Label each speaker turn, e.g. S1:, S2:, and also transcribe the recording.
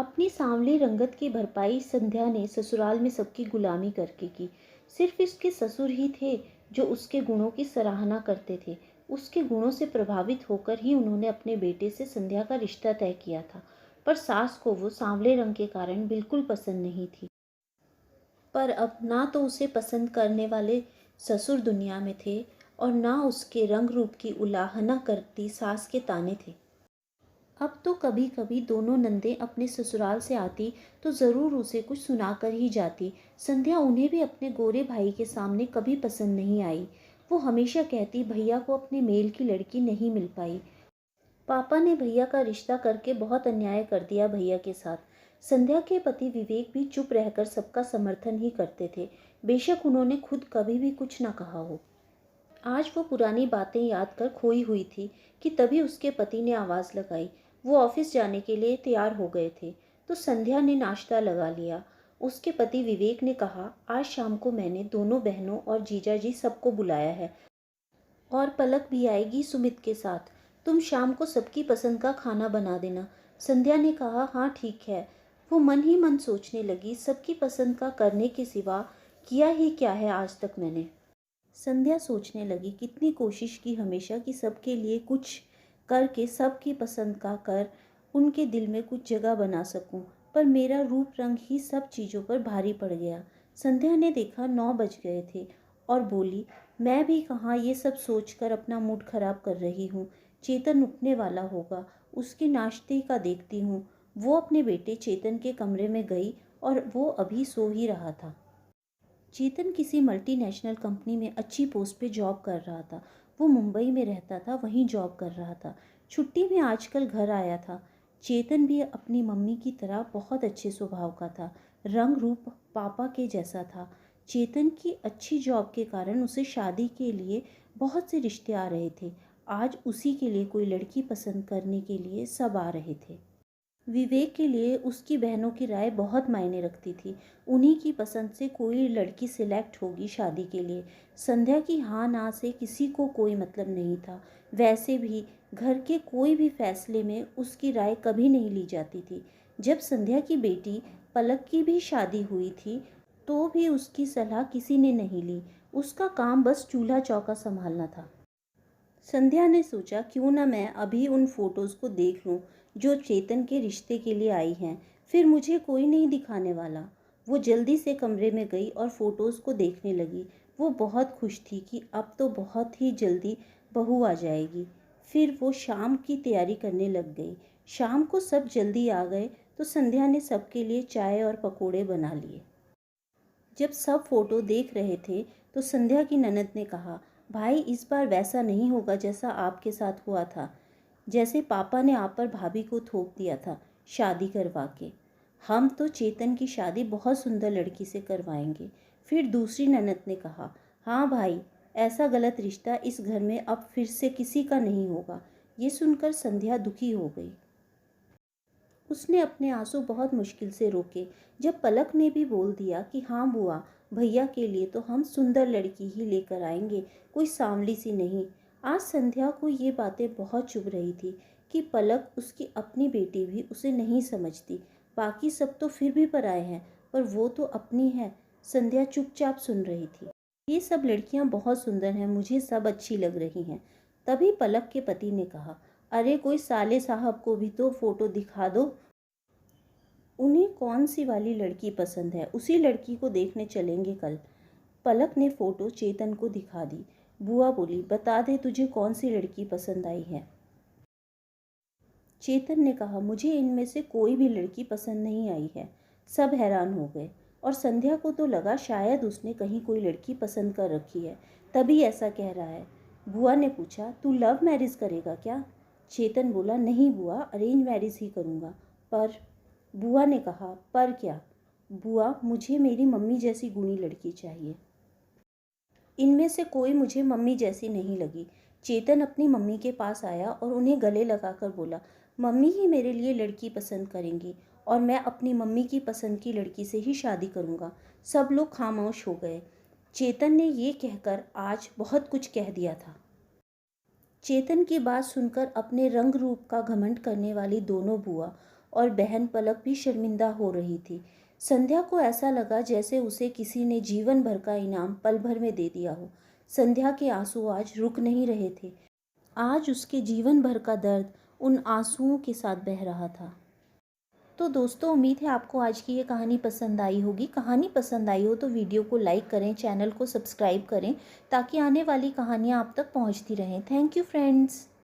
S1: अपनी सांवली रंगत की भरपाई संध्या ने ससुराल में सबकी गुलामी करके की। सिर्फ इसके ससुर ही थे जो उसके गुणों की सराहना करते थे। उसके गुणों से प्रभावित होकर ही उन्होंने अपने बेटे से संध्या का रिश्ता तय किया था। पर सास को वो सांवले रंग के कारण बिल्कुल पसंद नहीं थी। पर अब ना तो उसे पसंद करने वाले ससुर दुनिया में थे और ना उसके रंग रूप की उलाहना करती सास के ताने थे। अब तो कभी कभी दोनों नंदें अपने ससुराल से आती तो ज़रूर उसे कुछ सुनाकर ही जाती। संध्या उन्हें भी अपने गोरे भाई के सामने कभी पसंद नहीं आई। वो हमेशा कहती भैया को अपने मेल की लड़की नहीं मिल पाई। पापा ने भैया का रिश्ता करके बहुत अन्याय कर दिया भैया के साथ। संध्या के पति विवेक भी चुप रहकर सबका समर्थन ही करते थे, बेशक उन्होंने खुद कभी भी कुछ न कहा हो। आज वो पुरानी बातें याद कर खोई हुई थी कि तभी उसके पति ने आवाज़ लगाई। वो ऑफिस जाने के लिए तैयार हो गए थे तो संध्या ने नाश्ता लगा लिया। उसके पति विवेक ने कहा, आज शाम को मैंने दोनों बहनों और जीजा जी सबको बुलाया है और पलक भी आएगी सुमित के साथ। तुम शाम को सबकी पसंद का खाना बना देना। संध्या ने कहा, हाँ ठीक है। वो मन ही मन सोचने लगी, सबकी पसंद का करने के सिवा किया ही क्या है आज तक मैंने। संध्या सोचने लगी, कितनी कोशिश की हमेशा कि सबके लिए कुछ करके सबकी पसंद का कर उनके दिल में कुछ जगह बना सकूं, पर मेरा रूप रंग ही सब चीज़ों पर भारी पड़ गया। संध्या ने देखा 9 बज गए थे और बोली, मैं भी कहाँ ये सब सोचकर अपना मूड खराब कर रही हूँ। चेतन उठने वाला होगा, उसके नाश्ते का देखती हूँ। वो अपने बेटे चेतन के कमरे में गई और वो अभी सो ही रहा था। चेतन किसी मल्टीनेशनल कंपनी में अच्छी पोस्ट पे जॉब कर रहा था। वो मुंबई में रहता था, वहीं जॉब कर रहा था। छुट्टी में आजकल घर आया था। चेतन भी अपनी मम्मी की तरह बहुत अच्छे स्वभाव का था। रंग रूप पापा के जैसा था। चेतन की अच्छी जॉब के कारण उसे शादी के लिए बहुत से रिश्ते आ रहे थे। आज उसी के लिए कोई लड़की पसंद करने के लिए सब आ रहे थे। विवेक के लिए उसकी बहनों की राय बहुत मायने रखती थी। उन्हीं की पसंद से कोई लड़की सिलेक्ट होगी शादी के लिए। संध्या की हाँ ना से किसी को कोई मतलब नहीं था। वैसे भी घर के कोई भी फैसले में उसकी राय कभी नहीं ली जाती थी। जब संध्या की बेटी पलक की भी शादी हुई थी तो भी उसकी सलाह किसी ने नहीं ली। उसका काम बस चूल्हा चौका संभालना था। संध्या ने सोचा, क्यों ना मैं अभी उन फोटोज़ को देख लूं जो चेतन के रिश्ते के लिए आई हैं, फिर मुझे कोई नहीं दिखाने वाला। वो जल्दी से कमरे में गई और फोटोज़ को देखने लगी। वो बहुत खुश थी कि अब तो बहुत ही जल्दी बहू आ जाएगी। फिर वो शाम की तैयारी करने लग गई। शाम को सब जल्दी आ गए तो संध्या ने सबके लिए चाय और पकोड़े बना लिए। जब सब फोटो देख रहे थे तो संध्या की ननद ने कहा, भाई इस बार वैसा नहीं होगा जैसा आपके साथ हुआ था, जैसे पापा ने आप पर भाभी को थोप दिया था शादी करवा के। हम तो चेतन की शादी बहुत सुंदर लड़की से करवाएंगे। फिर दूसरी ननद ने कहा, हाँ भाई, ऐसा गलत रिश्ता इस घर में अब फिर से किसी का नहीं होगा। ये सुनकर संध्या दुखी हो गई। उसने अपने आंसू बहुत मुश्किल से रोके। जब पलक ने भी बोल दिया कि हाँ बुआ, भैया के लिए तो हम सुंदर लड़की ही लेकर आएंगे, कोई सांवली सी नहीं। आज संध्या को ये बातें बहुत चुभ रही थी कि पलक उसकी अपनी बेटी भी उसे नहीं समझती। बाकी सब तो फिर भी पराए हैं, पर वो तो अपनी है। संध्या चुपचाप सुन रही थी। ये सब लड़कियां बहुत सुंदर हैं, मुझे सब अच्छी लग रही हैं। तभी पलक के पति ने कहा, अरे कोई साले साहब को भी तो फोटो दिखा दो। उन्हें कौन सी वाली लड़की पसंद है, उसी लड़की को देखने चलेंगे कल। पलक ने फोटो चेतन को दिखा दी। बुआ बोली, बता दे तुझे कौन सी लड़की पसंद आई है। चेतन ने कहा, मुझे इनमें से कोई भी लड़की पसंद नहीं आई है। सब हैरान हो गए और संध्या को तो लगा शायद उसने कहीं कोई लड़की पसंद कर रखी है, तभी ऐसा कह रहा है। बुआ ने पूछा, तू लव मैरिज करेगा क्या? चेतन बोला, नहीं बुआ, अरेंज मैरिज ही करूँगा। पर बुआ ने कहा, पर क्या? बुआ, मुझे मेरी मम्मी जैसी गुणी लड़की चाहिए। इनमें से कोई मुझे मम्मी जैसी नहीं लगी। चेतन अपनी मम्मी के पास आया और उन्हें गले लगाकर बोला, मम्मी ही मेरे लिए लड़की पसंद करेंगी और मैं अपनी मम्मी की पसंद की लड़की से ही शादी करूँगा। सब लोग खामोश हो गए। चेतन ने ये कहकर आज बहुत कुछ कह दिया था। चेतन की बात सुनकर अपने रंग रूप का घमंड करने वाली दोनों बुआ और बहन पलक भी शर्मिंदा हो रही थी। संध्या को ऐसा लगा जैसे उसे किसी ने जीवन भर का इनाम पल भर में दे दिया हो। संध्या के आंसू आज रुक नहीं रहे थे। आज उसके जीवन भर का दर्द उन आंसुओं के साथ बह रहा था। तो दोस्तों, उम्मीद है आपको आज की ये कहानी पसंद आई होगी। कहानी पसंद आई हो तो वीडियो को लाइक करें, चैनल को सब्सक्राइब करें ताकि आने वाली कहानियाँ आप तक पहुँचती रहें। Thank you friends.